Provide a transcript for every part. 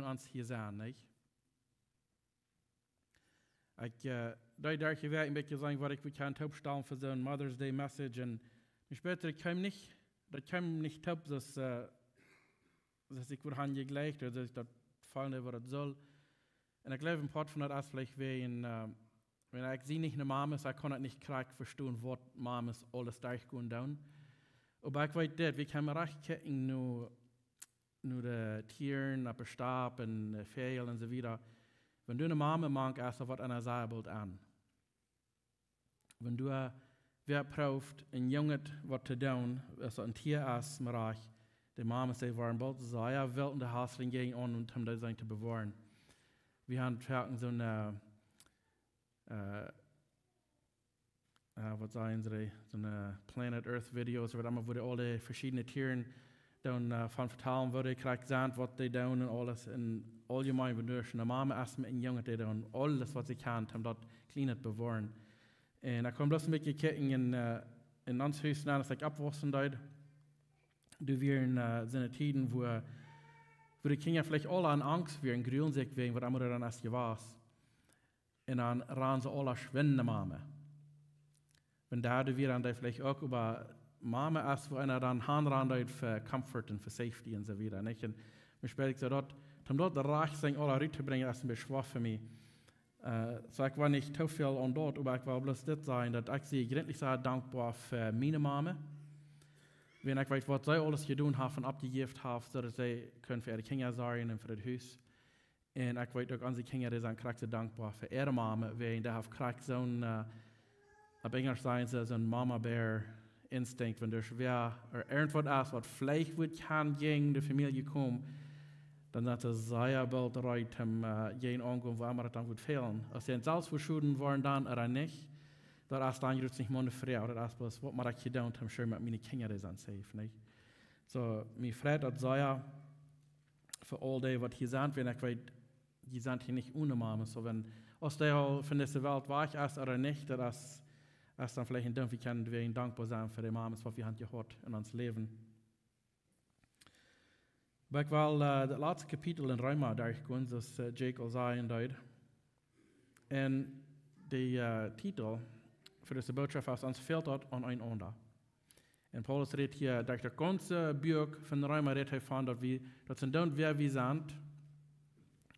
von uns hier sein, nicht? Da darf ich ein bisschen sagen, was ich kann aufstellen für so ein Mother's Day Message. Und später, ich kann nicht taub, dass ich wurde angelegt oder dass ich das fallen, was das soll. Und ich glaube, ein Part von das ist vielleicht, wenn ich sie nicht eine Mama ist, ich kann das nicht korrekt verstehen, was Mamas alles durchgehen down. Aber ich weiß das, wir können recht gucken, nur die Tieren, aber Stab und Fell und so weiter. Wenn du eine Mama magst, ist das was einer sagt an. Wenn du wer prüft, ein Junge was zu tun, also ein Tier ist, die Mama sagt, waren bald so, ja, will in der Hasling gehen an und haben das zu bewahren. Wir haben so eine, was sagen sie, so eine Planet Earth Videos, wo die alle verschiedene Tiere dann von vertalen würde, kriegt sagen, was die tun und alles. Und allgemein, wenn du eine Mama ist mit einem Jungen, die tun alles, was sie kann, um das klein zu bewahren. Und ich komme bloß ein bisschen gucken in uns Haus, dass ich abwaschen dort. Du wirst seine Tiden, wo die Kinder vielleicht alle an Angst werden, grülen sich wegen, was andere dann erst was. Und dann ran sie alle schwinden, Mama. Wenn da du wir dann vielleicht auch über Mama ist, wo einer dann handrandet für Comfort und für Safety und so weiter. Nicht? Und mir später gesagt, dort der Reich sein, alle rüberzubringen, ist ein bisschen schwach für mich. So ich war nicht zu viel an dort, aber ich war bloß das sein, dass ich sie gründlich sehr dankbar für meine Mama. Wenn ich weiß, was sie alles getan haben und abgegeben haben, so dass sie können für ihre Kinder sorgen und für das Haus. Und ich weiß auch, unsere Kinder sind sehr dankbar für ihre Mama, weil die haben so ein, auf Englisch sagen sie, so ein Mama-Bear-Instinkt, wenn du schwer oder irgendwas ist, was vielleicht kann gegen die Familie kommen, dann sind sie sehr bald bereit, jeden angehen, wo immer dann gut fehlen. Als sie in Salzverschulden waren dann oder nicht, das ist dann jetzt nicht meine Frau, das ist bloß, was man da getan hat, um mit meinen Kindern sind safe, nicht? So, meine Frau hat sehr für all die, was hier sind, wenn ich weiß, die sind hier nicht ohne Mama, so wenn aus der von dieser Welt weich ist oder nicht, das ist dann vielleicht ein Ding, wir können ihnen dankbar sein für die Mamas, was wir haben gehört in unserem Leben. Aber ich will das letzte Kapitel in Römer durchgehen, das Jake Olsai dort. Und der Titel für diese Botschaft ist, uns fehlt dort aneinander. Und Paulus redet hier, durch das ganze Buch von Römer redet er von, dass sind dann, wer wir sind,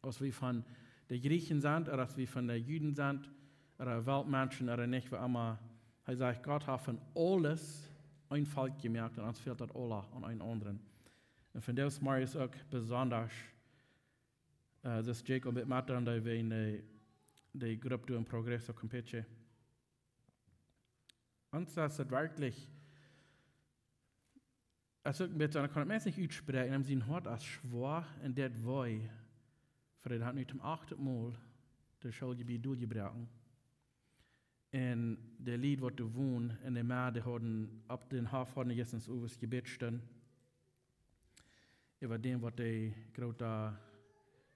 als wir von den Griechen sind, oder als wir von den Juden sind, oder Weltmenschen, oder nicht, wie immer. Er sagt, Gott hat von alles ein Volk gemerkt, und uns fehlt dort alle an einen anderen. Und von dem ist Marius auch besonders, dass Jacob mit Matern, da wir in die Gruppe im Progress auch kompetent. Und das ist wirklich, also mit einer kann man nicht aussprechen, in dem Hort als schwach und das woi, für das hat nicht zum 8. Mal das Schulgebiet durchgebracht. Und der Lied, was du wohnen, in der Merde hatten, ab den Hafen jetzt ins Uwes Gebet stehen, über dem, was die gerade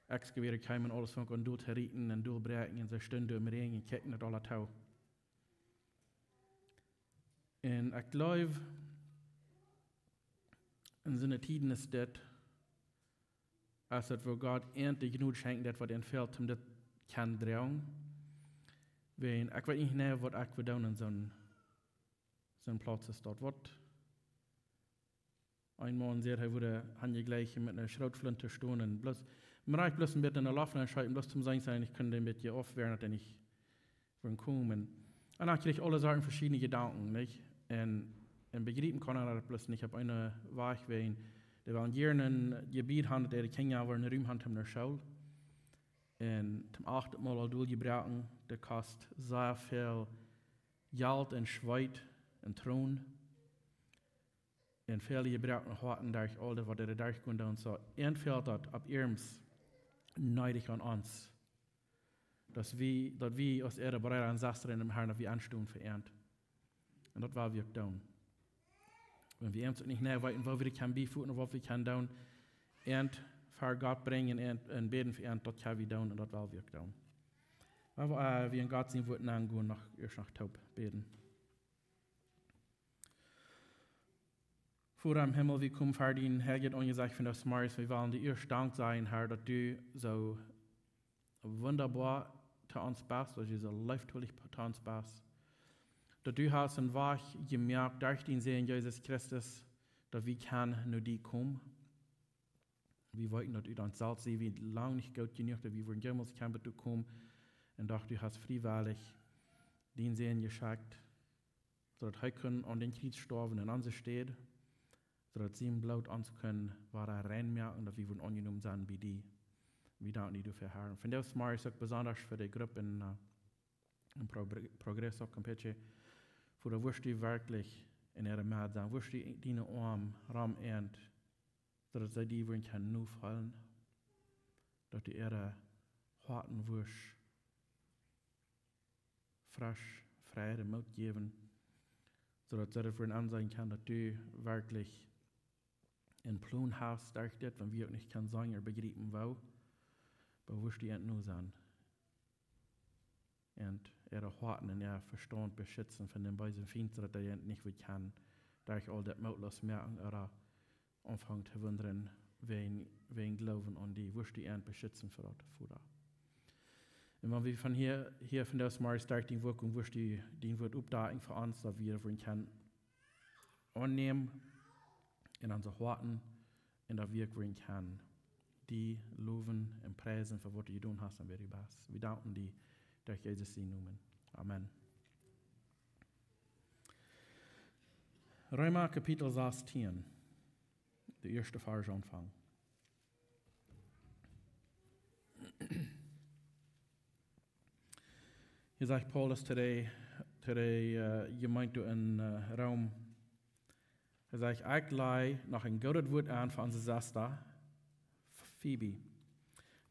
exkavierten kamen, alles von und durchrieten und durchbrechen, und so stehen im Regen und kicken und alle Tau. Und ich glaube, in seinen Tiden ist das, als das, wo Gott endlich genug schenkt, das, was entfällt, um das kann drehen. Wenn ich weiß nicht mehr, was ich tun in so einem Platz ist dort. Was ein Mann sagt, er würde gleich mit einer Schrotflinte stehen und bloß, man reicht bloß ein bisschen in der Laufen entscheiden, bloß zum Sein, ich könnte mit dir aufwehren, dass ich nicht kommen. Und dann kriege ich alle Sachen verschiedene Gedanken, nicht? Und begreifen kann er das bloß nicht, ich habe eine Wahrheit wegen, die waren hier in ein Gebiet, haben die Kinder aber einen Raum haben in der Schule. Und zum 8. Mal all durchgebracht, der kostet sehr viel Geld und Schweiß und Thron. Und viele gebrauchten Horten durch all das, was er durchgehen und so. Und fehlt dort ab ihrems neidig an uns. Dass wir aus ihrer Bereiter an Sastern im Herrn, dass wir anstehen für Ernt. Und das war wir tun. Wenn wir uns nicht näher weiten, wo wir können befuhren und was wir können tun, Ernt für Gott bringen und beten für Ernt, das können wir tun und das war wir tun. Aber wir in Gott sehen, würden angehen, erst nach taub beten. Vater im Himmel, wir kommen vor den Herrgott und gesagt von das Morgens, wir wollen dir erst Dank sein, Herr, dass du so wunderbar zu uns bist, dass du so leibtüchtig zu uns bist. Dass du hast ein Wach gemerkt, durch den Sehen Jesus Christus, dass wir können nur die kommen. Wir wollten, dass du uns selbst sehen, wie lange nicht gut genug, dass wir jemals können, dass du kommst. Und doch du hast freiwillig den Sehen geschickt, sodass wir können an den Krieg sterben in uns steht, sodass sie im Blut uns können, war reinmerken, dass wir angenommen sind bei dir. Wir danken dir für Herr. Von das mache ich auch besonders für die Gruppe in Progress auch Campeche, wo du wirst du wirklich in ihrer Macht sein, wirst du deine Arme Raum ernt, sodass sie die wollen können nur fallen, dass du ihre harten wirst, frisch, Freude, Mut geben, sodass sie dafür ansehen kann, dass du wirklich in Plan hast, wenn wir auch nicht kann sagen oder begreifen wollen, aber wirst du nur sein. Und ihre Harten und ihr Verstand beschützen von den bösen Feinden, dass er nicht wie kann, durch all das mutlos merken oder anfangen zu wundern, wen Glauben an die, wirst du beschützen für das Futter. Und wenn wir von hier von der Smart Starting Wirkung, wirst du den Wort updaten für uns, dass wir können annehmen in unsere Harten und dass wir können die loben und preisen für was du getan hast und wer du bist. Wir danken dir durch Jesus sein Namen. Amen. Römer Kapitel 16, der erste Vers anfangen. Hier sagt Paulus today gemeint in Raum. Er sagt, ich lei noch ein gutes Wort an für unsere Schwester, Phoebe.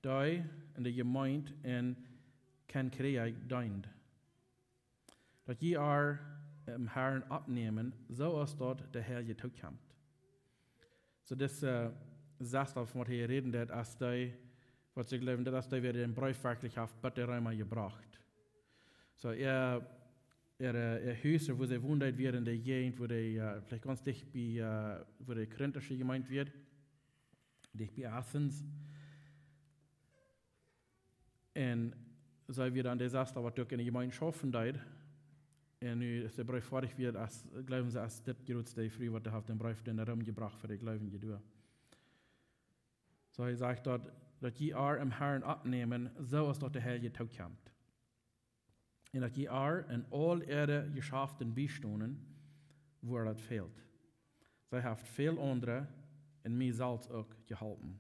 Die in der Gemeinde in Cenchrea dient. Dass je im Herrn abnehmen, so als dort der Herr je zukommt. So das sagt auf, was hier reden, dass die, was sie glauben, dass die werden den Brief wirklich auf Batterräume gebracht. So ihr Häuser, wo sie wohnt, wird in der Gegend, wo die vielleicht ganz dicht bei, wo die Korinthische gemeint wird, dicht bei Athens. Und so wird dann Desaster, was durch eine Gemeinde schaffen dort. Und nu ist der Brief fertig wird, als glauben sie, als das gerutzt, der früh, was der hat den Brief in den Raum gebracht für die Glauben gedur. So er sagt dort, dass je im Herrn abnehmen, so als dort der Herr je zukommt. Und dass je in all ihre Geschäften bestohlen, wo das fehlt. Sie hat viel andere und mir selbst auch geholfen.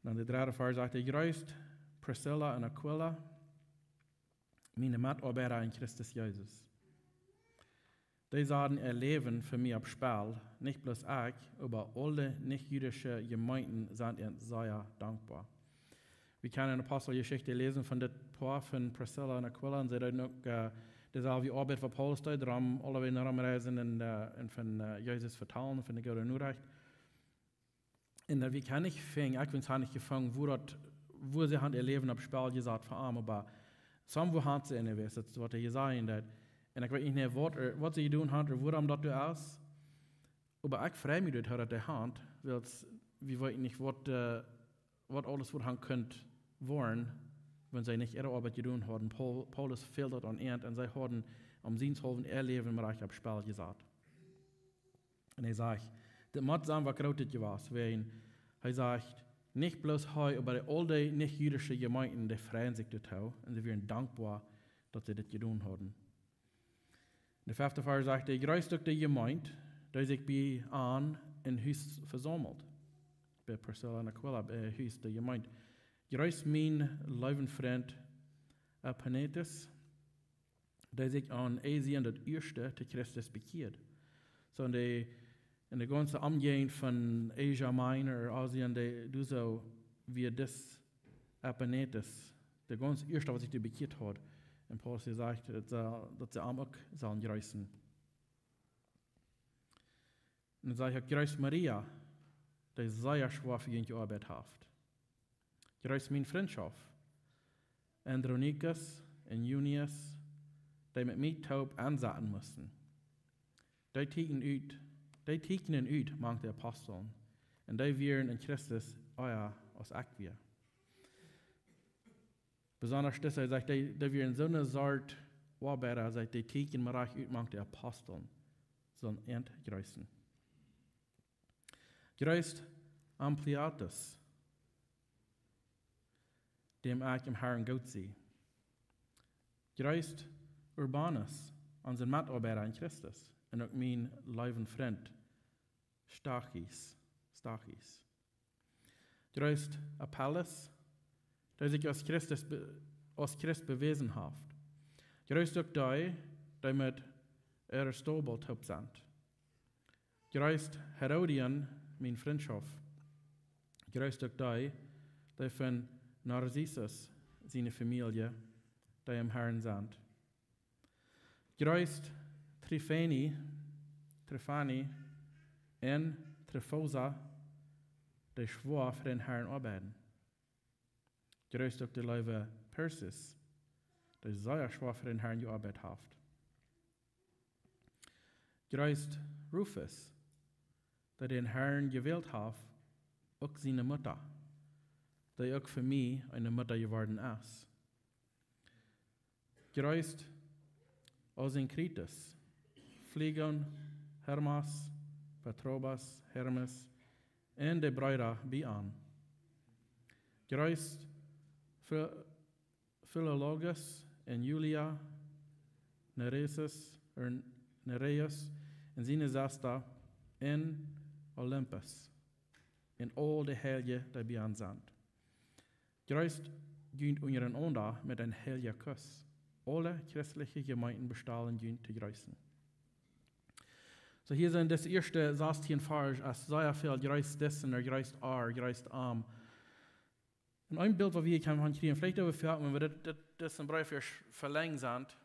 Dann der dritte Vers sagt, grüßt Priscilla und Aquila, meine Mitarbeiter in Christus Jesus. Die sagen ihr Leben für mich aufs Spiel, nicht bloß ich, aber alle nicht-jüdische Gemeinden sind ihnen sehr dankbar. Wir können in der Apostelgeschichte lesen von dem Paar von Priscilla und Aquila, und sie haben noch dieselbe Arbeit von Paulus, die haben alle in der reisen und von Jesus vertalen, von der Gute Nachricht. Und wir können nicht fangen, ich bin zwar nicht gefangen, wo sie ihr Leben aufs Spiel gesagt haben, aber somwo haben sie eine Weise, das was hier sagen, und ich weiß nicht, was sie tun haben, oder warum das ist, aber ich freue mich, dass die Hand, weil wir wissen nicht, was alles was könnte wollen, wenn sie nicht ihre Arbeit getan haben. Paulus fehlt dort an Ernst, und sie haben am Diensthofen ihr Leben im Reich aufs Spiel gesagt. Und er sagt, das muss sein, was groß war, weil er sagt, nicht bloß heute, aber all die nicht-jüdische Gemeinden, die freuen sich dazu und sie werden dankbar, dass sie das getan haben. Der fünfte Vers sagt, der größte die Gemeinde, die sich bei an in Haus versammelt. Bei Priscilla und Aquila, bei Haus der Gemeinde. Grüß mein Lebenfreund Epanetus, der sich an Asien das erste zu Christus bekehrt. So in der ganzen Umgehung von Asia Minor, Asien, du so wie das Epanetus, der ganz erste, was sich bekehrt hat. Und Paulus sagt, dass sie auch sollen grüßen. Und dann sage ich, grüß Maria, die sehr schwach für die Arbeit hat. Grüß meine Freundschaft. Andronicus und Junius, die mit mir taub ansagen mussten. die tekenen uit, mangt de apostelen. En die wieren in Christus, als ik weer. Besonders das, sagt, die wieren so eine Sort Arbeiter, sagt, die teken maar uit, mangt de apostelen. Zo'n Endgrößen. Größt Ampliatus, dem ich im Herrn gut sehe. Größt Urbanus, unser Mitarbeiter in Christus, und auch mein lieben Freund, Stachis. Größt Apollos, der sich aus Christ bewiesen hat. Größt auch die mit Aristobul top sind. Größt Herodian, mein Freundschaft. Größt auch die von Narcissus, seine Familie, die im Herrn sind. Größt Trifani und Trifosa, die schwor für den Herrn arbeiten. Größt auch die Leute Persis, die sehr schwor für den Herrn gearbeitet hat. Größt Rufus, der den Herrn gewählt hat, auch seine Mutter, die auch für mich eine Mutter geworden ist. Größt Asinkritus, Phlegon, Hermas, Patrobas, Hermes, und die Brüder Bian. Größt Philologus und Julia, Nereus und seine Schwester in Olympus, in all die Helge, die Bian sind. Größt gehen untereinander mit einem heiligen Kuss. Alle christliche Gemeinden bestehen gehen zu grüßen. So hier sind das erste 16 Vers, als sehr viel grüßt dessen, grüßt grüßt arm. Und ein Bild, was wir kriegen, vielleicht überfällt, wenn wir das im Brief verlängern sind,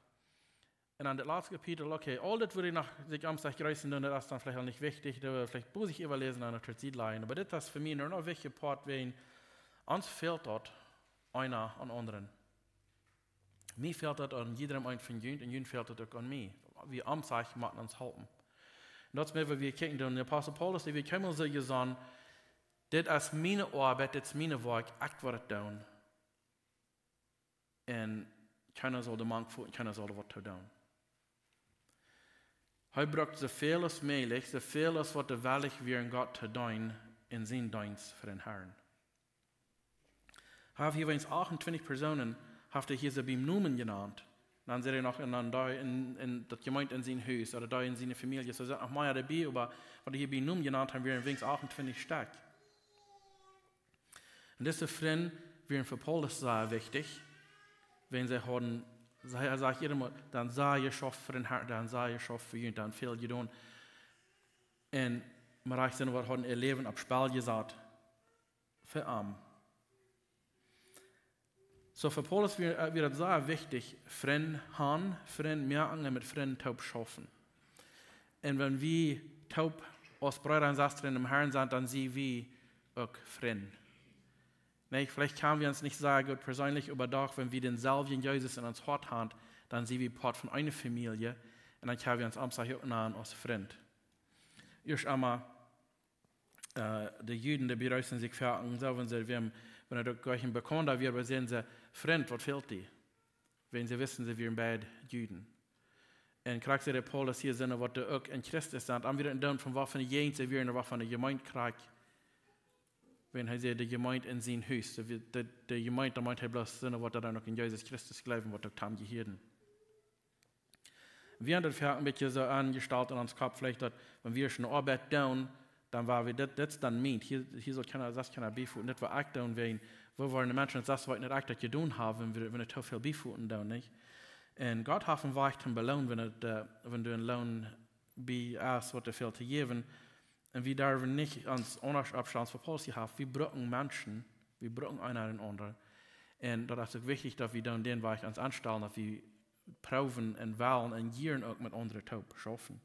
und an das letzte Kapitel, okay, all das würde ich nach sich am Tag grüßen, dann das ist dann vielleicht auch nicht wichtig, da würde vielleicht muss ich überlesen an der Trizidlein, aber das ist für mich nur noch wichtig Part, wenn uns fehlt dort einer an anderen. Mir fehlt das an jedem einen von Jünd und Jünd fehlt das auch an mir. Wir am Tag machen uns halten. Und das ist mir, wir kicken, der Apostel Paulus, der wir können so sagen, das ist meine Arbeit, das ist meine Werk, ich werde es tun. Und keiner soll den Mann tun, keiner soll was tun. Er braucht so viel als möglich, so viel als was der Welt wir in Gott zu tun, in seinen Dienst für den Herrn. Habe hier 28 Personen, hat er hier so beim Namen genannt. Dann seht ihr noch in das Gemeinde in sein Haus oder da in seine Familie. So sind noch mehr dabei, aber was er hier beim Namen genannt haben, wir wenigstens 28 stark. Und diese Freunde wären für Paulus sehr wichtig, wenn sie haben, er sagt immer, dann sei ihr Schaff für den Herrn, dann sei ihr Schaff für ihn, dann viel getan. Und man reicht dann, was haben ihr Leben ab Spiel gesagt, für arm. So für Paulus wird es sehr wichtig, Freunde haben, Freunde merken, mit Freunden taub schaffen. Und wenn wir taub als Brüder und Schwestern im Herrn sind, dann sind wir auch Freunde. Nee, vielleicht können wir uns nicht sagen, gut persönlich, aber doch, wenn wir denselben Jesus in uns Hort haben, dann sind wir Part von einer Familie und dann können wir uns am Tag auch als Freund. Erst einmal, die Juden, die bereisen sich für uns, wenn er durch einen bekommt, da wir sehen sie, Freund, was fehlt die? Wenn sie wissen, sie wären beide Juden. Und kriegt sie der Paulus hier sind, was auch in Christus sind, haben wir dann von was von der Jens, sie wären was von der Gemeinde kriegt. Wenn er die Gemeinde in sein Haus, die Gemeinde, da meint er bloß, was er dann noch in Jesus Christus glauben, was er tam gehirden. Wir haben das ein bisschen so angestaltet in uns Kopf, vielleicht, dass, wenn wir schon Arbeit tun, dann war wir das dann meint. Hier soll keiner, das kann er befunden, das war ich tun, wo waren die Menschen, das was nicht echt getan haben, wenn er so viel befunden tun, nicht? Und Gott hat einen Weich zum Belohn, wenn du einen Lohn hast, was er viel zu geben. Und wir dürfen nicht uns anders abstellen, was Paulus hier hat. Wir brauchen Menschen, wir brauchen einer den anderen. Und das ist auch wichtig, dass wir dann den Weg uns anstellen, dass wir proben und wählen und gieren auch mit anderen taub schaffen.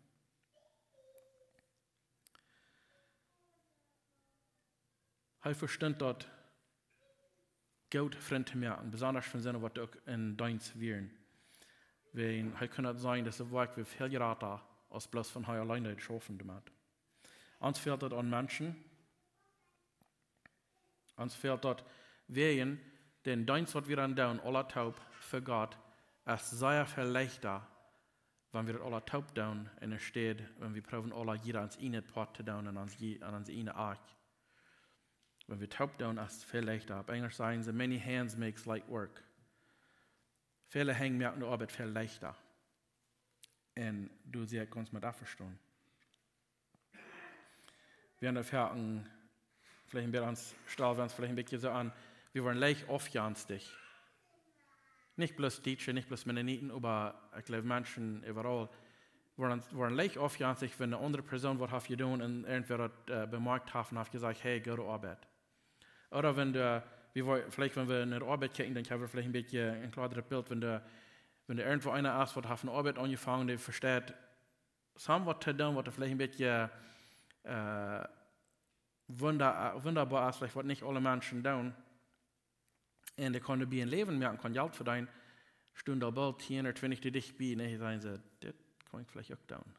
Er versteht dort, Gott Freund zu merken, besonders von denen, was auch in Dienst wären. Er kann sein, dass er Werk wie viel Gerata als bloß von hier alleine schaffen damit. Uns fehlt das an Menschen. Uns fehlt das wegen den Dienst, was wir dann tun, aller taub für Gott, es sehr viel leichter, wenn wir das aller taub tun, in der Stadt, wenn wir probieren, aller jeder ans eine Part zu tun und ans eine Ark. Wenn wir taub tun, ist es viel leichter. Auf Englisch sagen sie, many hands makes light work. Viele Hände merken die Arbeit viel leichter. Und du kannst mir das verstehen. Wir haben dafür vielleicht ein bisschen ans Stahl, wir uns vielleicht ein bisschen so an, wir wollen leicht aufjanstig. Nicht bloß Deutsche, nicht bloß Mennoniten, aber ich glaube Menschen überall. Wir wollen leicht aufjanstig, wenn eine andere Person was getan und irgendwer das bemerkt hat und hat gesagt, hey, geh zur Arbeit. Oder wenn vielleicht wenn wir in der Arbeit gucken, dann haben wir vielleicht ein bisschen ein klareres Bild, wenn der irgendwo einer ist, was eine Arbeit angefangen, der versteht, was zu tun, was vielleicht ein bisschen wunderbar ist, vielleicht was nicht alle Menschen tun. Und der kann ein Leben merken, kann Geld verdienen, Stunde da bald 10 oder 20 die dich bei, und dann sagen sie, das kann ich vielleicht auch tun.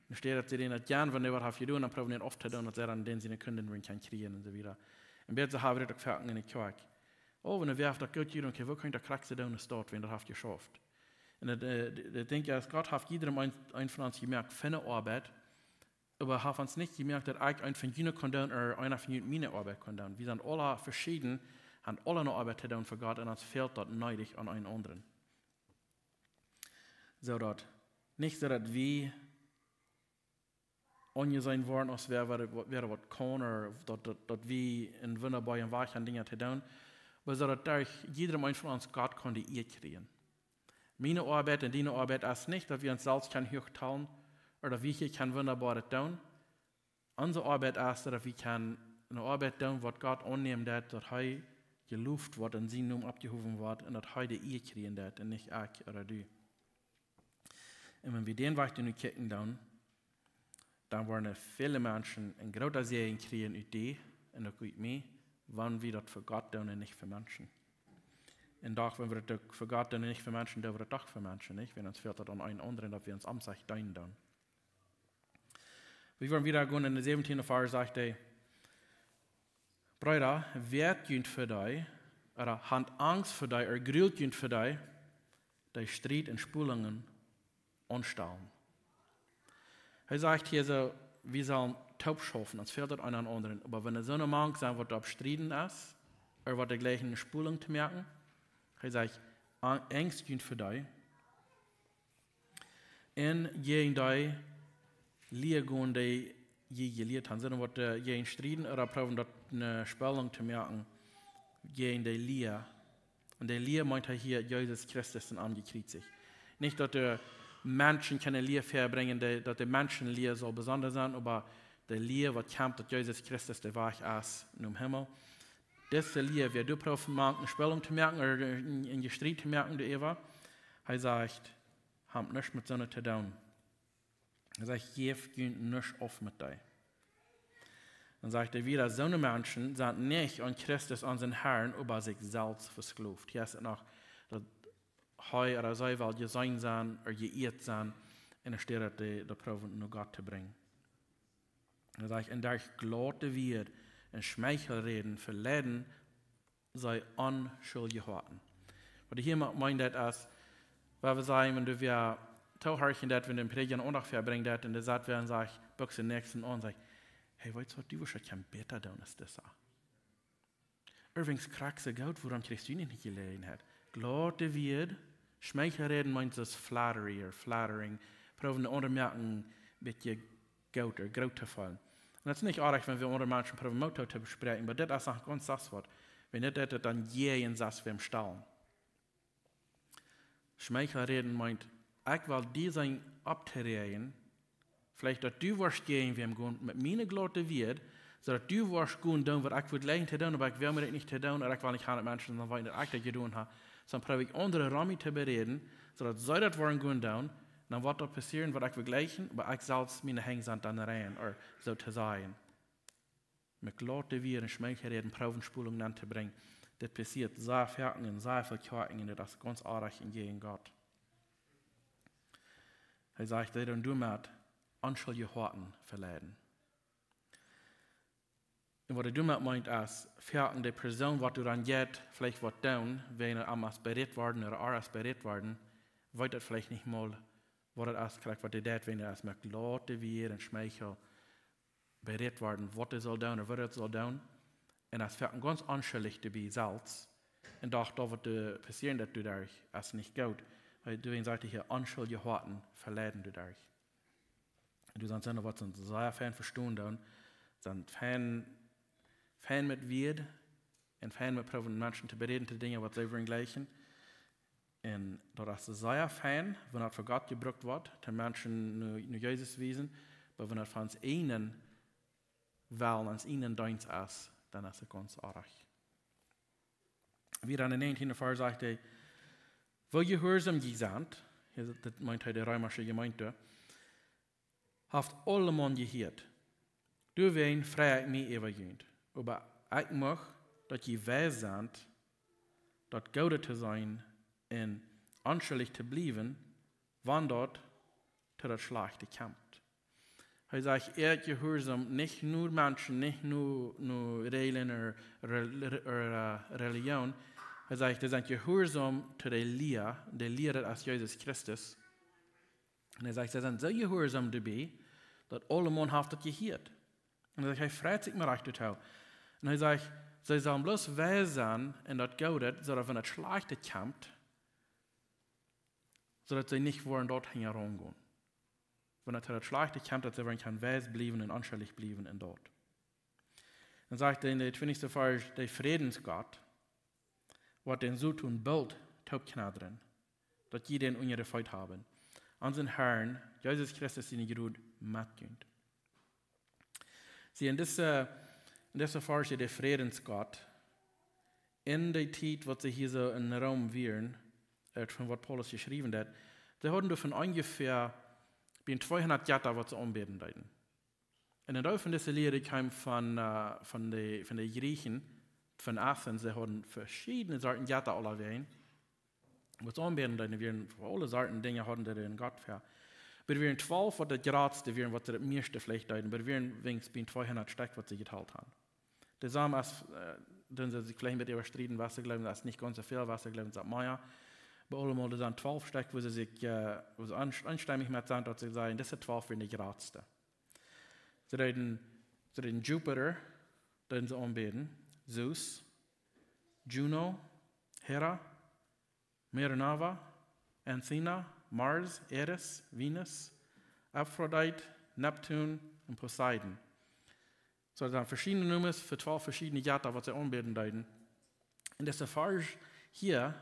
Dann steht dass sie denen das gern, wenn die was tun, dann probieren sie oft zu tun, dass sie dann den sie eine Kunden bringen kann kriegen und so weiter. Und jetzt haben wir das auch in der Kirche. Oh, wenn wir das gut tun, okay, wo könnt ihr Kraxe tun, das dort, wenn ihr das geschafft. Und ich denke, dass Gott hat jedem ein von uns gemerkt, für eine Arbeit, aber hat uns nicht gemerkt, dass ich ein von ihnen kann tun, oder einer von ihnen meine Arbeit kann tun. Wir sind alle verschieden, haben alle eine Arbeit zu tun für Gott, und uns fehlt das neidig an einen anderen. So dass, nicht so, dass wir angesehen worden, als wäre was kann, oder dass wir in wunderbaren Weichen Dinge zu tun, aber so, dass durch jedem ein von uns Gott kann die kriegen. Meine Arbeit und deine Arbeit ist nicht, dass wir uns selbst hochteilen oder wir können wunderbare tun. Unsere Arbeit ist, dass wir eine Arbeit tun, was Gott annehmen wird, dass er geluft wird und sein Namen abgehoben wird und dass er die kriegen wird und nicht ich oder du. Und wenn wir den Weg nicht kicken, dann wollen viele Menschen in großer Serien kriegen Idee und auch mit mir, wann wir das für Gott tun und nicht für Menschen. Und doch, wenn wir das für Gott tun und nicht für Menschen, tun wir das doch für Menschen, nicht? Wenn uns fehlt das an einen anderen, dass wir uns am sich tun. Wir wollen wieder gehen in der 17. Vers, sagt er, Brüder, wer gönnt für dich, oder hat Angst für dich, oder grüßt gönnt für dich, die Streit und Spulungen anstellen. Er sagt hier so, wir sollen taub schaffen, als fehlt das an einen anderen. Aber wenn so eine Mann sagt, was da abstritten ist, oder was der gleichen Spulung zu merken, er sagt, Angst gönnt für dich. Und gegen dich, Lehren, die je gelehrt haben, sondern was gegen Striden oder probieren, dort eine Spannung zu merken, gegen die Lehre. Und die Lehre meint er hier, Jesus Christus angekreuzigt. Nicht, dass die Menschen keine Lehre verbringen, dass die Menschenlehre soll besonders sein, aber die Lehre, was kommt, dass Jesus Christus der Weg ist im Himmel. Diese Lehre, wer du probieren, eine Spannung zu merken oder in Streit zu merken, der Eva, er sagt, habt nichts mit so einer zu tun. Er sagt, Jeff geht nicht auf mit dir. Dann sagt er wieder, so eine Menschen sind nicht an Christus, an den Herrn, über sich selbst versklavt. Hier ist es noch, dass er oder sie will gesehen sein oder geirrt sein, in der Stadt, die probieren, nur Gott zu bringen. Er sagt, in der ich glaube wird, in Schmeichelreden verleiden, sei unschuldig geworden. Was hier meint, ist, weil wir sagen, wenn wir Tauharchen, wenn den Prediger auch noch verbringen, und der sagt, wer sagt, box den nächsten an und sagt, hey, weißt du was, du wirst ja besser tun als das. Übrigens, kraxe Geld, woran kriegst du nicht gelegen hat. Glaube wird, Schmeichelreden meint das Flattery oder Flattering, probieren andere merken, ein bisschen Geld oder Geld zu fallen. Und das ist nicht arg, wenn wir andere Menschen probieren, Motto zu besprechen, aber das ist auch ganz das Wort. Wenn nicht, dann jeden Satz wir im Staunen. Schmeichelreden meint, ich will die sein abzureden, vielleicht, dass du wirst gehen, wir haben mit meiner Glaube wird, so dass du wirst gehen tun, was ich würde lernen zu tun, aber ich will mir das nicht tun, oder ich will nicht mit Menschen, sondern weil ich das getan habe, sondern probiere ich andere Rami zu bereden, so dass sie das wollen gehen tun, dann wird das passieren, was ich will gleichen, aber ich selbst meine Hänge sind dann rein, oder so zu sein. Mit Glaube wird, Schmeichelreden, Probenspulung anzubringen, das passiert sehr fertig und sehr viel Kirchen, das ist ganz arg gegen Gott. Hij zegt, dat dan doen met onschuldige harten verleiden. En wat hij doet met meint is, via de persoon wat du dan geht, vielleicht wat doen, wenn am aspiriert worden oder aspiriert worden, weet het vielleicht nicht mal, wat het is, krijgt wat hij deed, wenn er met laten weer en schmeichel bereid worden, wat hij zal doen of wat hij zal doen. En dat is ganz onschuldig dabei zelfs. En dacht, dat wat passieren dat du daar is niet goed. Du in Seite hier unschuldige Horten verleiden du dadurch. Du sagst ja, was sind sehr Fan verstehen dann, sind Fan mit Wied und Fan mit probieren Menschen zu bereden zu Dingen, was sie wollen gleichen. Und dort ist sehr Fan, wenn das für Gott gebraucht wird, die Menschen nur Jesus wiesen, aber wenn das von uns ihnen wollen, uns ihnen deins ist, dann ist es ganz arg. Wie dann in 19. Vers sagt er, wo gehorsam je sind, dat meint hij de Römische Gemeinde, haft alle man geheerd. Du wen vrij ik mij eeuwigend. Aber ik mag dat je wijs sind, dat Goude te zijn en onschuldig te blijven, wanneer te dat slechte kämpft. Hij zegt, gehorsam nicht nur Menschen, nicht nur Regeln oder Religion. Hij zegt, dat zijn gehoorzaam tot de leer als Jezus Christus. En hij zegt, ze zijn zo gehoorzaam daarbij, dat alle man heeft dat gehoord. En hij zegt, hij vreet zich maar achter toe. En hij zegt, ze zullen bloos wijs zijn en dat Goudet, zodat van het slechte kampt, zodat ze niet worden dort heen gaan. Wanneer het slechte kampt, dat ze worden kan wijs blijven en onschuldig blijven en dort. Dan zegt hij in de 20e vers, de Vredensgott, wat den so tun bald taubknadren, dat je den unjere Feud haben. An zijn Herrn, Jesus Christus in Gerud, matkunt. Zie, in deze Verse der Friedensgott, in der tijd wat ze hier so in Raum wären, von wat Paulus geschrieben hat, sie hatten von ungefähr 200 Jahre, was sie anbeten deuten. Und in von dieser Lehre kam von den Griechen, von Athens, sie hatten verschiedene Sorten Jahre alle wein. Was anbeten deuten, wir alle Sorten Dinge hatten, die in Gott für. Aber wir 12, was das geradste wären, was sie das meiste vielleicht deuten, aber wir wenigstens 200 Stück, was sie geteilt haben. Der Samen ist, den sie sich vielleicht mit überstritten, was sie glauben, das ist nicht ganz so viel, was sie glauben, sagt Meier. Bei allemal, das sind 12 Stück, wo sie sich einstimmig mit sind, dass sie sagen, das sind 12 wären die geradste. Sie reden Jupiter, den sie anbeten, Zeus, Juno, Hera, Minerva, Athena, Mars, Eris, Venus, Aphrodite, Neptun und Poseidon. So, das sind verschiedene Nummern für 12 verschiedene Götter, was sie anbeten deuten. In dieser Vers hier,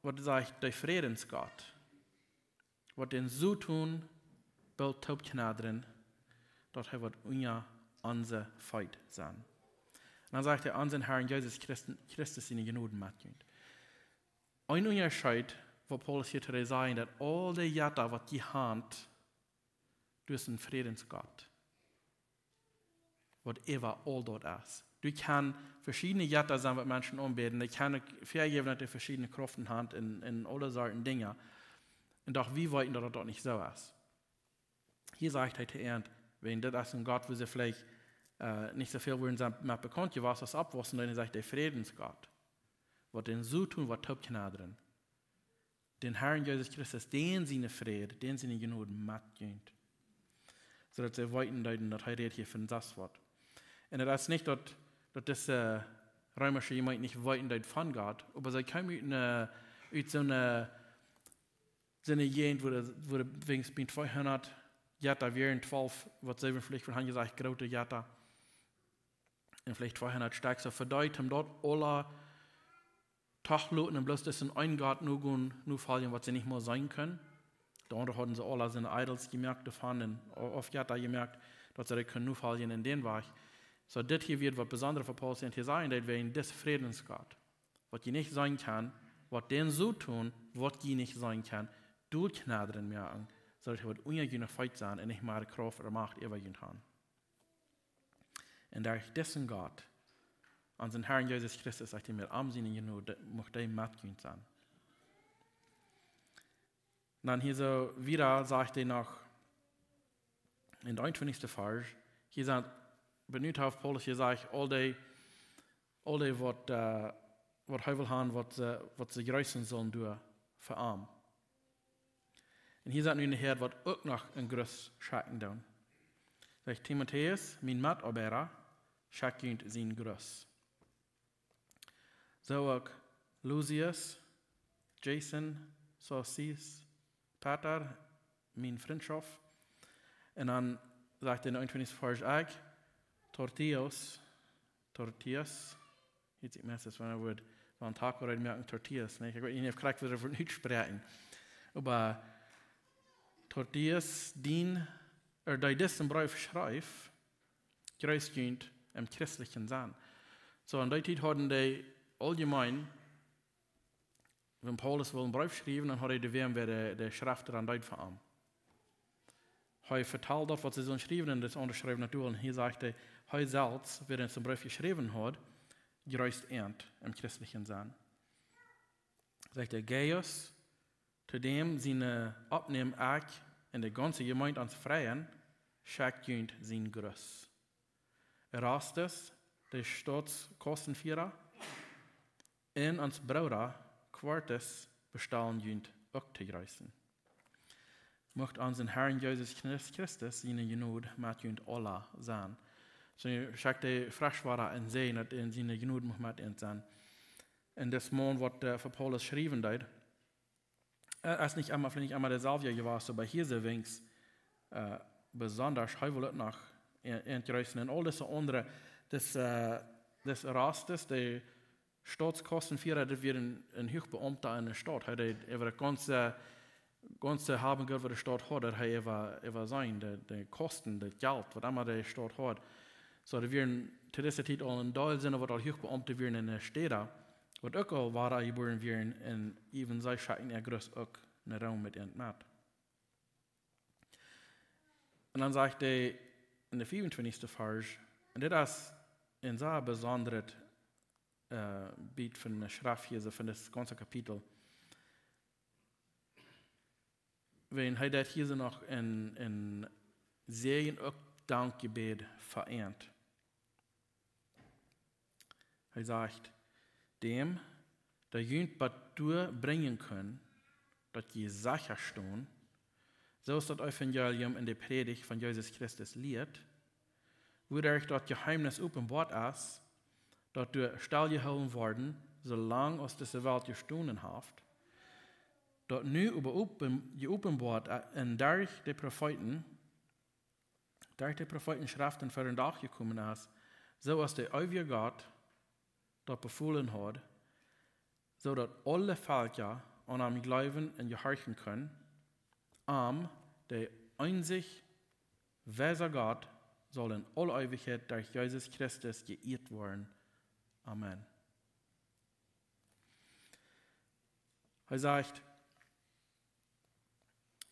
was sagt der Friedensgott, was den so tun, bald taubknadren, dort wird unser unser Feind sein. Und dann sagt er, an den Herrn Jesus Christus in die Genoden mitgehen. Ein Unterschied, wo Paulus hier zu sagen, dass all die Jahre, was die Hand durch den Friedensgott, whatever all dort ist. Du kannst verschiedene Jahre sein, was Menschen anbeten, die können vergeben, die verschiedene Kräfte haben in alle Sorten Dinge. Und doch, wie weit das dort nicht so ist. Hier sagt er zuerst, wenn das ist ein Gott, wo sie vielleicht nicht so viel würden mit bekannt, was das abwaschen, dann sagt der Friedensgott. Was den so tun, was taubknadren. Den Herrn Jesus Christus, den seine Friede, den seine Genoden mitgehen. So dass sie weiten deuten, dass er hier von das Wort. Und das ist nicht, dass das römische Gemeinde nicht weiten deut von Gott, aber sie kommen aus so einer Gegend, wo wenigstens 200 Jahre wären, 12, was sie vielleicht von gesagt, große Jahre, und vielleicht 200 stark, so verdeuten dort alle Tachloten und bloß das in ein Gott nur fallen, was sie nicht mehr sein können. Darunter hatten sie alle seine Idols gemerkt davon und oft Jahre gemerkt, dass sie können nur fallen in den Weg. So, das hier wird was Besonderes für Paulus hier sagen, dass wir in das Friedensgott, was die nicht sein kann, was den so tun, was die nicht sein kann, durchknadern merken, so dass wir ungeheure Feind sein und nicht mehr Kraft oder Macht übergehen haben. Und durch dessen Gott, an den Herrn Jesus Christus, sagt er mir, am Sinne genug, möchte er mitgehen sein. Und dann hier so wieder sagt er noch in der 21. Vers, hier sagt, benutzt auf Paulus, hier sagt, all die wat hij wil gaan, wat ze gruisen zullen doen voor arm. En hier sagt nu de Heer, wat ook nog een grus schaken doen. Zegt Timotheus, mijn medarbeiter, schakent zijn grus. Zo ook Lucius, Jason, Sosis, Peter, mijn vriendschap. En dan zegt in de 21. vers ook, Tortius, jetzt ich merke, wenn er wird, einen Tag oder merken Tortillas, ne? Ich habe ihn gefragt, wie er von nicht sprechen. Aber Tortillas, die diesen Brief schreibt, größtgehend im christlichen Sinn. So, in der Zeit hatten die allgemein, wenn Paulus einen Brief schreiben, dann hat er die Wärme, der Schrift daran deut für ihn. Er vertelt das, was sie so schreiben, und das unterschreiben natürlich. Und hier sagt er selbst, wer den Brief geschrieben hat, größt ernt im christlichen Sinn. Sagt er, Gaius, zu dem seine Abnehmen auch in der ganzen Gemeinde ans Freien, schickt jünd sein Grüß. Erastus, der Staatskostenführer, und ans Bruder, Quartus, bestellen jünd auch zu grüßen. Möcht unseren Herrn Jesus Christus seine Genut mit jünd Allah sein. So schickt er Frischwasser in See, und in seine Genut muss mit ihm sein. Und das Mann, was für Paulus schreiben hat, ist nicht einmal der Salvia gewesen, aber hier ist wenigstens besonders, er will noch entgrößen. Und all diese andere, das Erastus, der Staatskostenführer, das wird ein Hochbeamter in der Stadt. Er hat über das ganze haben Geld, was der Staat hat, er hat über sein, die Kosten, das Geld, was immer der Staat hat. So, da werden zu dieser Zeit auch ein Teil sind, was auch Hochbeamte werden in der Städte, was auch all wahre geboren werden, und even sei schauen, er größt auch einen Raum mit ihnen mit. Und dann sagt er in der 25. Vers, und das ist ein sehr besonderes Bild von der Schrift hier, von das ganze Kapitel. Wenn er das hier so noch in Serien auch Dankgebet vereint. Er sagt, dem, der jüngst bringen können, dass die Sache stehen, so ist das Evangelium in der Predigt von Jesus Christus lehrt, wo euch das Geheimnis offenbart ist, dass du stillgehalten worden, solange aus dieser Welt gestohlen habt, dass nu geopenbart und durch die Propheten Schriften für den Tag gekommen ist, so als der ewige Gott das befohlen hat, so dass alle Völker an ihm glauben und gehorchen können, der einzig wahre Gott soll in alle Ewigkeit durch Jesus Christus geehrt werden. Amen. Er sagt,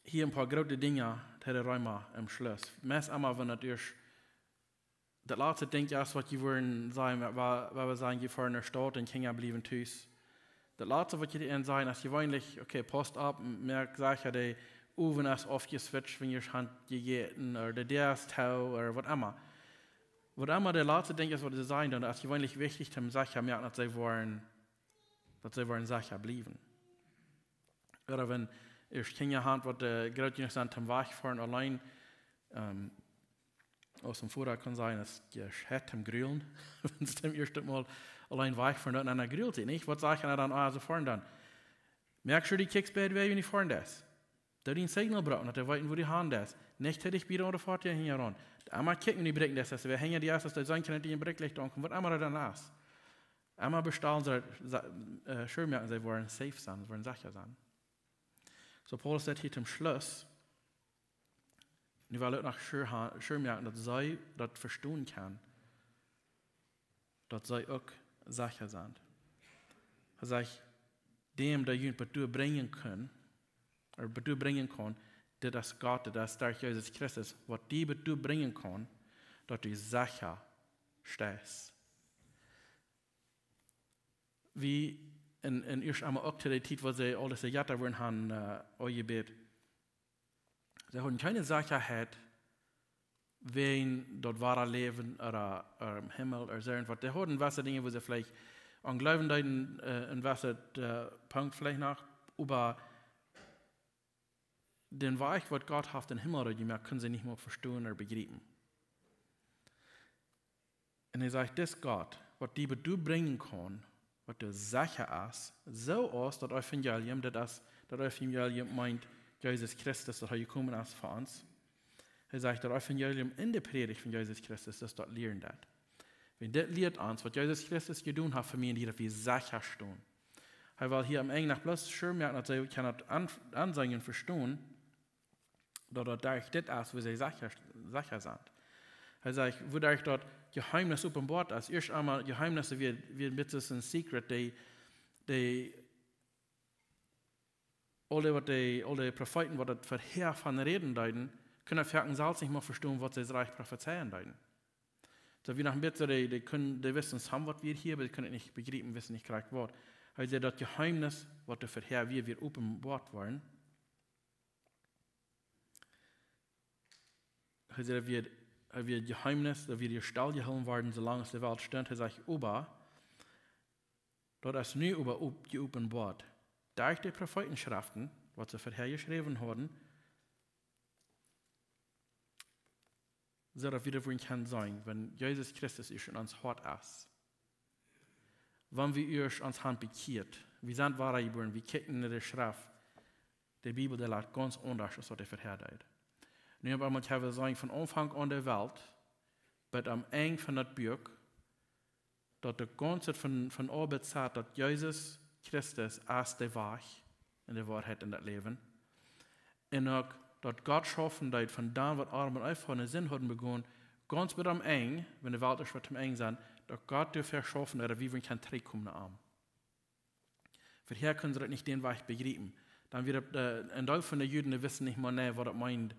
hier ein paar große Dinge, die Räume im Schluss. Meist einmal, wenn natürlich das letzte Ding ist, was wir wollen sagen, weil wir sagen, wir fahren in der Stadt und Kinder bleiben tüß. Das letzte, was wir sagen, ist gewöhnlich, okay, Post ab, merkt, sag ja, der Oven ist aufgeswitcht, wenn ihr Hand gegeben oder der ist tau oder was immer. Was immer der letzte Ding ist, was sie sagen, dann ist gewöhnlich wichtig, dass sie merken, dass sie wollen Sachen bleiben. Oder wenn ich Kinder habe, was gerade nicht sind, zum Wegfahren allein aus dem Vorrat kann sein, dass ich hätte im Grillen, wenn es zum ersten Mal allein wegfahren und dann grillt sie nicht. Was sage ich dann, also fahren dann? Merkst du, die Kicks bei dir, wenn ich fahren das? Da die ein Signal brauchen, dass der weiten, wo die Hand ist. Nicht hätte ich wieder oder fahrt ja hier ran. Einmal kicken die Brecken, dass wir hängen die erst, dass der sein kann, die in Brecklicht ankommen, was einmal dann ist. Einmal bestellen sie, schön merken, sie wollen safe sein, sie wollen sicher sein. So Paulus sagt hier zum Schluss, wir wollen auch schön merken, dass sie das verstehen kann, dass sie auch sicher sind. Er sagt, dem, der jemand betur bringen kann, das ist Gott, das ist durch Jesus Christus, was die betur bringen kann, dass du sicher stehst. Wie en eerst allemaal ook te de tijd, wo sie alles de Jatta worden han gebet. Sie haben keine Sicherheit, wen dort wahre Leben oder im Himmel oder so irgendwas. Die haben was Dinge, wo sie vielleicht an Glauben deuten, in was Punkt vielleicht nach, aber den Weg, was Gott hat den Himmel gemacht, können sie nicht mehr verstehen oder begreifen. Und er sagt, das Gott, was die du bringen kann, was du sicher ist, so aus, dass Evangelium, das Evangelium meint, Jesus Christus, das er gekommen ist für uns. Er sagt, das Evangelium in der Predigt von Jesus Christus, das dort lernen das. Wenn das lehrt uns, was Jesus Christus getan hat für mich, die wir sicher stehen. Er will hier am Ende nach bloß schön merken, dass sie kann Ansagen verstehen, dass das ist, wo sie sicher sind. Er sagt, wo euch dort Geheimnis offenbart ist, erst einmal Geheimnisse wie ein bisschen Secret, die alle Propheten, die das vorher von reden deuten, können vielleicht selbst nicht mehr verstehen, was sie das Reich prophezeien deuten. So wie nach dem Bitte, die wissen was wir hier, aber die können nicht begreifen, wissen nicht korrekt was. Also das Geheimnis, was vorher wir offenbart waren, also wir Geheimnis, da wir Stall gehalten werden, solange es die Welt stand, er sagt, aber, dort ist nie über geopenbart. Durch die Prophetenschriften, was sie vorher geschrieben haben, so dass wieder wohin kann sein, wenn Jesus Christus ist und uns hart ist. Wenn wir uns Hand bekehrt, wir sind wahre geboren, wir kicken in der Schrift, die Bibel, die lag ganz anders, als was die vorher deut. Nu heb ik het zeggen van Anfang an der Welt, bis am Ende von das Buch, dass der ganze von Arbeit sagt, dass Jesus Christus als der Weg in der Wahrheit in das Leben. Und auch, dass Gott schaffen hat, von dem, was Adam und Eva in den Sinn hatten begonnen, ganz bis am Ende, wenn die Welt ist, wird am Ende sein, dass Gott dafür schaffen, dass wir kein Trick kommen haben. Vorher können sie das nicht den Weg begreifen. Dann wird ein Teil von den Juden, die wissen nicht mal, was das meint,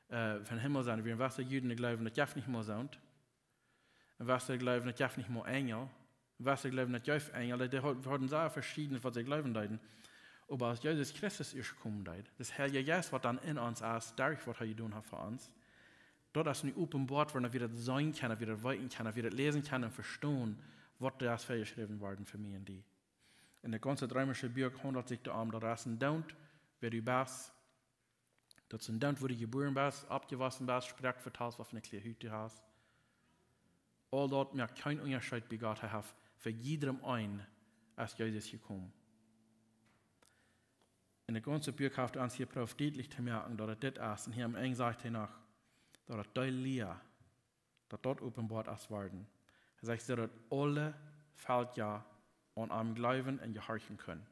von Himmel sein. Wir was Juden glauben, dass Jeff nicht mehr sind. Und was glauben, dass Jeff nicht mehr Engel. Und was glauben, dass Jeff Engel. Die haben sehr verschiedene, was sie glauben deuten. Aber als Jesus Christus ist gekommen, das Heilige Geist, was dann in uns ist, dadurch, was er getan hat für uns, dort ist nicht offenbart worden, dass wir das sein können, dass wir das weiten können, dass wir das lesen können und verstehen, was das geschrieben worden für mich und die. In der ganzen römische Buch handelt sich darum, dass es ein Daunt, wer du bist, dat is een dank wo du geboren bist, abgewassen bist, spreekt vertals, wat van een kleine Hütte hast. All dat maakt kein Unterschied bei Gott hat für jedem ein, als Jesus gekommen. In der ganzen Buch hat uns hier Prof deutlich zu merken, dass das ist, und hier am Ende sagt er noch, dass das Lehr, dass dort offenbart ist worden. Er sagt, dass alle fällt ja an einem Glauben und gehorchen können.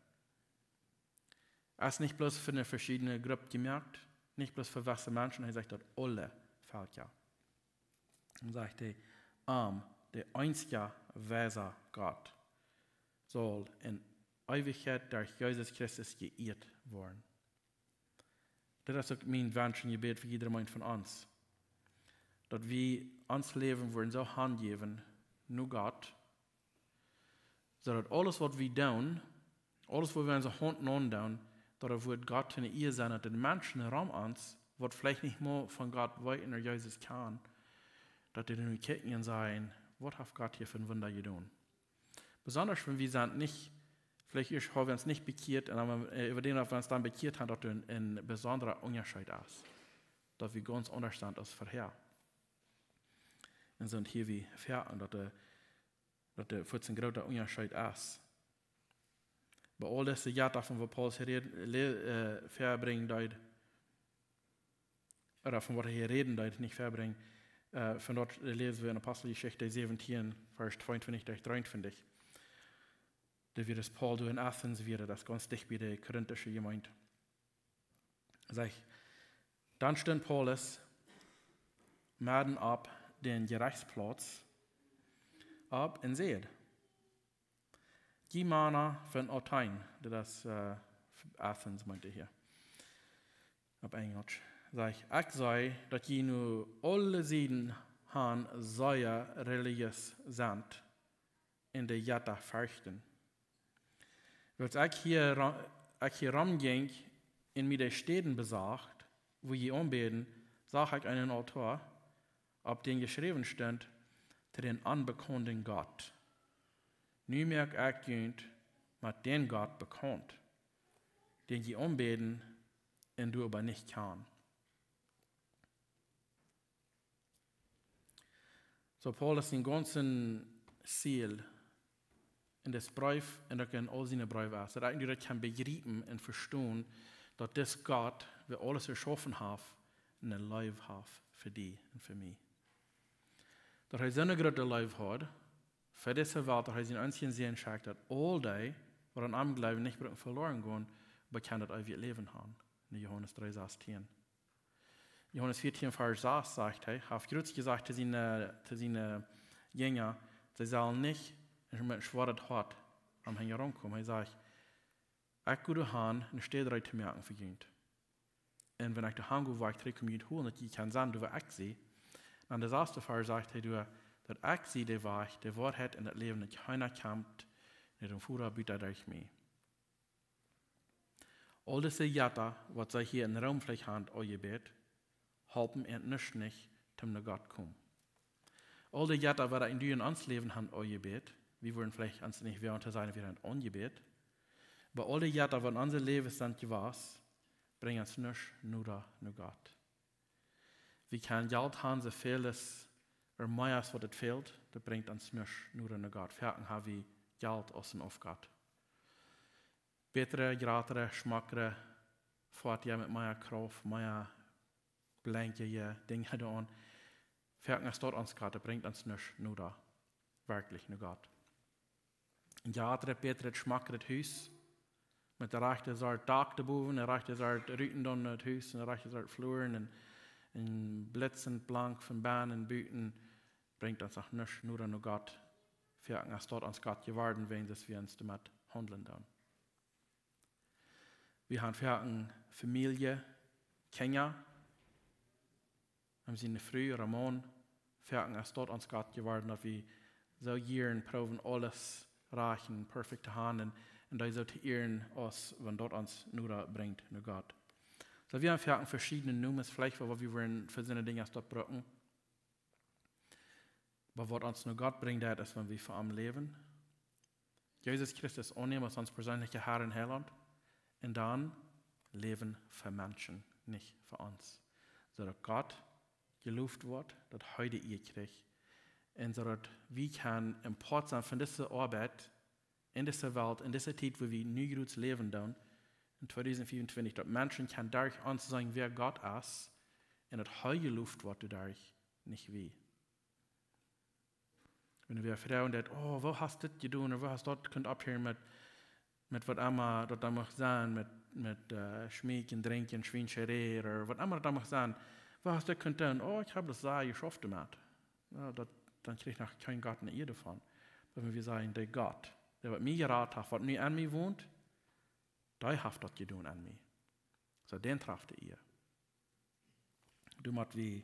Er ist nicht bloß für eine verschiedene Gruppe gemerkt, nicht bloß für was Menschen, er sagt, dass alle fällt ja. Dann sagt er, der einzige weise Gott soll in Ewigkeit durch Jesus Christus geehrt werden. Das ist auch mein Wunsch und Gebet für jedermann von uns. Dass wir uns Leben wollen so handgeben, nur Gott, so dass alles, was wir tun, alles, was wir in unsere Hand tun, dass wird Gott in ihr sein, dass die Menschen herum uns, was vielleicht nicht mehr von Gott weiten oder Jesus kann, dass die dann kicken und sagen, was hat Gott hier für ein Wunder getan? Besonders wenn wir sind nicht, vielleicht haben wir uns nicht bekehrt, aber über den, was wir uns dann bekehrt haben, dass ein besonderer Unterschied ist. Dass wir ganz anders sind als vorher. Und sind hier wie fair, dass der 14 großer Unterschied ist. Bei all diesen Jahren, davon, wo Paulus hier verbringt, oder von was er hier reden, nicht verbringt, von dort lesen wir in Apostelgeschichte 17, Vers 22-23. Da wird es Paul in Athens wieder, das ganz dicht bei der korinthischen Gemeinde. Dann stand Paulus mitten ab den Gerichtsplatz ab und seht, die Männer von Athen, das Athens meinte hier, auf Englisch, ich sei, dass die nur alle Seiten haben, sehr religiös sind, in der Jata fürchten. Als ich hier rumging, in mir die Städten besagt, wo ich anbeten, sah ich einen Autor, auf den geschrieben stand, zu den unbekannten Gott. Nu merk ich jünt, mit den Gott bekannt, den ich anbeten, und du aber nicht kann. So Paulus sein ganzen Ziel in das Brief und auch in all seine Briefe ist, dass ich kann begreifen und verstehen, dass das Gott, der alles erschaffen hat, ein Leben hat für dich und für mich. Dass er so eine große Leben hat, für diese Welt, dass er seinen einzigen Sinn schickt, dass all die, die an ihm glauben, nicht verloren gehen, aber kann das ewige Leben haben. In Johannes 3,16. Johannes 14, Vers 6 sagt er, hat Grütz gesagt zu seinen Jüngern, sie sollen nicht mit einem schwachen Hart am Hänger rankommen. Er sagt, ich gehe dahin und stehe drei zu merken für ihn. Und wenn ich dahin gehe, wo ich drei Kommunen holen, dass ich kann sagen, du was ich sehe, dann der erste Vers sagt er, dass ich sehe, der Wahrheit in das Leben, dass keiner kämpft, nicht um Führer bietet durch mich. All diese Jahre, was sie hier in der Raumfläche haben, euer Bett, helfen und nicht, zum Gott kommen. All die Jahre, was in uns Leben haben, euer Bett, wir wollen vielleicht uns nicht während sein, wir haben ungebet, aber all die Jahre, was unser Leben sind gewesen, bringen uns nicht nur Gott. Wir können Geld haben, so vieles, mehr als was es fehlt, das bringt uns nicht nur Gott. Fertig haben wir Geld aus und auf Gott. Bessere, gratere, schmackere, fort ja mit meiner Kraft, meiner blanke Dinge da an. Fertig ist dort uns Gott, das bringt uns nicht nur wirklich nur Gott. Ein gratere, bessere, schmackere Haus, mit der rechten Seite Dach daboven, der rechten Seite Rüten dann das Haus, der rechten Seite Fluren, und blitzend blank von Bahnen und Büten, bringt uns auch nicht nur Gott. Fertig ist dort uns Gott geworden, wenn wir uns damit handeln dann. Wir haben fertig Familie, Kinder, haben sie eine Früh oder Mann, fertig ist dort uns Gott geworden, dass wir so Jahren proben, alles reichen, perfekt zu handeln, und da so zu ehren, wenn dort uns nur bringt, nur Gott. So wir haben fertig verschiedene Nummern, vielleicht, wo wir wollen für seine Dinge dort brauchen. Aber was uns nur Gott bringt, das ist, wenn wir für ihn leben. Jesus Christus annehmen als uns persönlicher Herr und Heiland. Und dann leben für Menschen, nicht für uns. So dass Gott gelobt wird, dass heute ihr kriegt. Und so dass wir können Import sein von dieser Arbeit in dieser Welt, in dieser Zeit, wo wir neu leben dann, in 2024, dass Menschen können dadurch uns sagen, wer Gott ist, und dass heute gelobt wird dadurch, nicht wie. Wenn wir Frauen denken, oh, wo hast du das getan, oder wo hast du das könnt abhören mit was immer dort da mag sein, mit Schmieken, Trinken, Schwincherei, oder was immer da mag sein, wo hast du das könnt tun? Oh, ich habe das sehr geschafft damit. Ja, dann kriege ich noch kein Gott in ihr davon. Wenn wir sagen, der Gott, der mir geraten hat, was nicht an mir wohnt, der hat das getan an mir. So, den trafft ihr. Du musst wie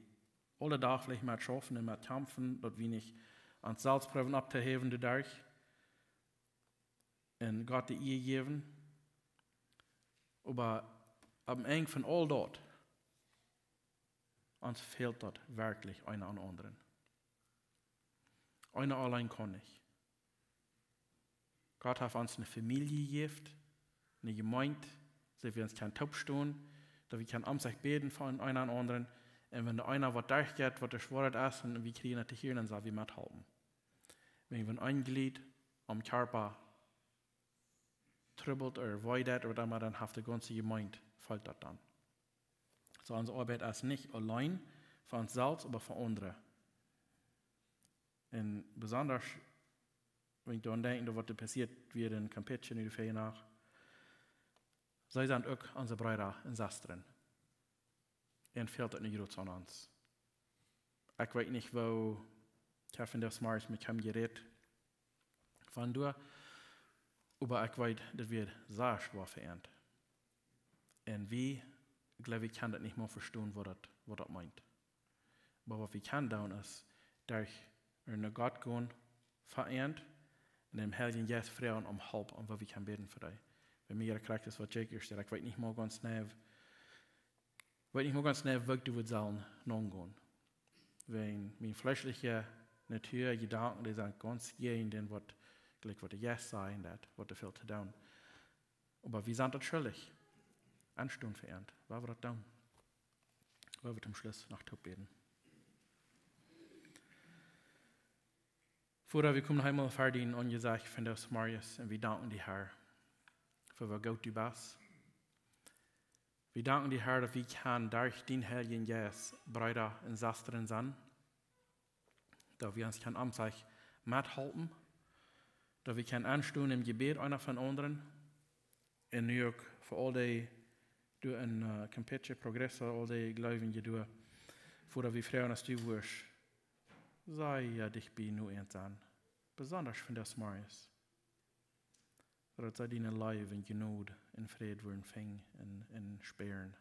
alle Tage vielleicht mal schaffen und mal kämpfen, dort wie nicht an Salzproben abzuheben dadurch. Und Gott die ihr geben. Aber am Ende von all dort, uns fehlt dort wirklich einer an anderen. Einer allein kann nicht. Gott hat uns eine Familie gegeben, eine Gemeinde, dass wir uns kein Top stehen, dass wir kein Amtszeit beten von einer an anderen. Und wenn der einer was durchgeht, was erschwert ist, und wir kriegen das hier, dann sollen wir mithalten. Wenn ein Glied am Körper trübbelt oder weidet oder dann hat die ganze Gemeinde fällt das dann. So unsere Arbeit ist nicht allein für uns selbst, aber für andere. Und besonders, wenn ich daran denke, was passiert wird in Campeche in der Ferien nach, sie sind auch unsere Brüder und Schwestern. Und fehlt das nicht an uns. Ich weiß nicht, wo Kevin das Mars mit ihm geredet von du, aber ich weiß, dass wir sehr schwer vereint. Und wir, glaube ich, können das nicht mehr verstehen, was das meint. Aber was wir können tun, ist, durch eine Gott gehen, vereint, und dem Heiligen Geist Frauen um Hilfe, und was wir können beten für dich. Bei mir krijgt das, was Jake ist, ich weiß nicht mal ganz schnell, was du willst sagen, non-gehen. Wenn meine fleischliche Natur, Gedanken, die sind ganz gegen den, was der Yes sein, was der viel zu tun. Aber wir sind das schuldig. Anstunde verehrt. Was wir das tun? Was wir zum Schluss nach Top beten. Vorher wir kommen einmal fertig und gesagt von das Marius und wir danken die Herr für was Gott du bist. Wir danken die Herr, dass wir können durch den Heiligen Geist Brüder und Schwestern sein, dass wir uns am sich mithalten, dass wir können anstehen im Gebet einer von anderen und nu auch für all die du een competje progress al die geloven je doen voordat we vrouwen als du wirst sei ja dich bei nu eens aan besonders von das Marius dat sei deine Leib in Genot in Fried worden fing in Sperren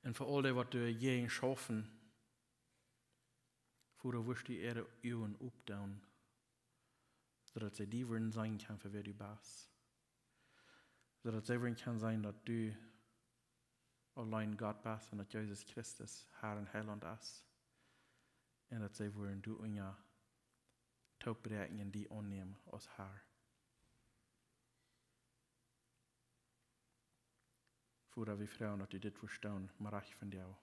und für all die wat du je schaffen voordat wirst die Erde uwen opdown zodat sie die worden sein kann für wer du bist zodat het zeker kan zijn dat du alleen God bent en dat Jezus Christus Herr en Heiland is. En dat zij worden du in je toebereidingen die aannemen als Herr. Voordat we vrouwen dat u dit verstaan, maar recht van jou.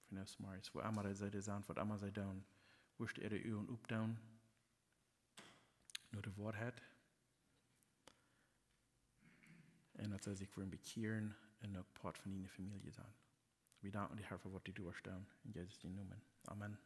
Van jou smaars. Waar allemaal zij dit zijn, wat allemaal zij doen, worst er u en opdown. Nur de waarheid. En dat zij zich voor een bekeren en ook part van die familie zijn. We danken die Herr voor wat die doorstellen. In Jezus' naam. Amen.